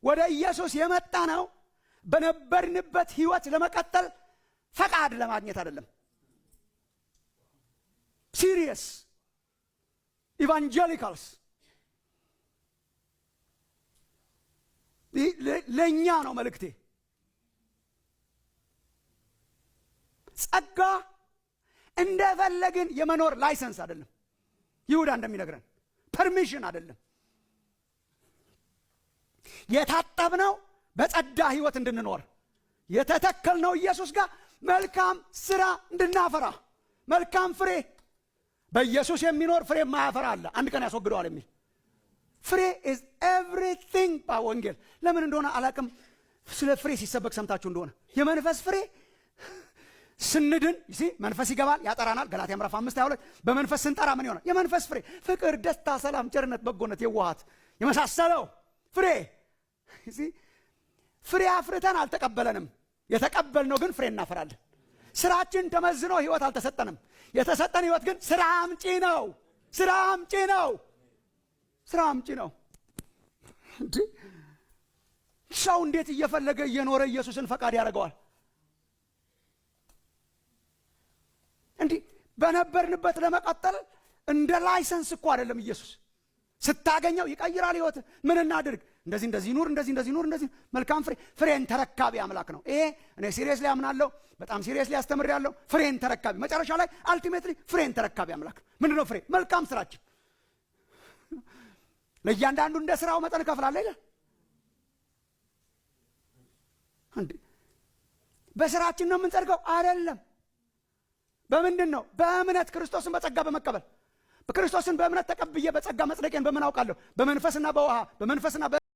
ወደ ኢየሱስ የመጣ ነው በነበርንበት ህይወት ለመቀጠል ፈቃድ ለማግኘት አይደለም። ሲሪየስ ኢቫንጀሊካልስ ለኛ ነው መልእክቴ። ጸጋ እንደፈለግን የመኖር ላይሰንስ አይደለም። ይሁዳ እንደሚነግረን ፐርሚሽን አይደለም። የታጠብነው በጸዳ ህይወት እንድንኖር፣ የተተከልነው ኢየሱስ ጋር መልካም ስራ እንድናፈራ፣ መልካም ፍሬ። በኢየሱስ የሚኖር ፍሬ የማያፈራ አለ፣ አንድ ቀን ያስወግደዋል የሚል ፍሬ is everything። በወንጌል ለምን እንደሆነ አላቅም። ስለ ፍሬ ሲሰበክ ሰምታችሁ እንደሆነ የመንፈስ ፍሬ ስንድን መንፈስ ይገባል፣ ያጠራናል። ገላትያ ምዕራፍ 5:22 በመንፈስ ስንጠራ ምን ይሆናል? የመንፈስ ፍሬ ፍቅር፣ ደስታ፣ ሰላም፣ ቸርነት፣ በጎነት፣ የዋሃት የመሳሰለው ፍሬ። ፍሬ አፍርተን አልተቀበለንም። የተቀበልነው ግን ፍሬ እናፈራለን። ስራችን ተመዝኖ ህይወት አልተሰጠንም። የተሰጠን ህይወት ግን ስራ አምጪ ነው። ስራ አምጪ ነው። ስራ አምጪ ነው። ሰው እንዴት እየፈለገ እየኖረ ኢየሱስን ፈቃድ ያደርገዋል? እንዲህ በነበርንበት ለመቀጠል እንደ ላይሰንስ እኮ አይደለም። ኢየሱስ ስታገኘው ይቀይራል ህይወት። ምን እናድርግ? እንደዚህ ኑር፣ እንደዚህ ኑር፣ እንደዚህ መልካም ፍሬን ተረካቢ አምላክ ነው። ይሄ እኔ ሲሪየስሊ አምናለሁ። በጣም ሲሪየስሊ አስተምራለሁ። ፍሬን ተረካቢ፣ መጨረሻ ላይ አልቲሜትሊ ፍሬን ተረካቢ አምላክ። ምንድነው ፍሬ? መልካም ስራችን። ለእያንዳንዱ እንደ ስራው መጠን እከፍላለሁ አይደል? እንዴ በስራችን ነው የምንጸድቀው? አይደለም። በምንድን ነው? በእምነት ክርስቶስን በጸጋ በመቀበል። በክርስቶስን በእምነት ተቀብዬ በጸጋ መጽደቄን በምን አውቃለሁ? በመንፈስና በውሃ በመንፈስና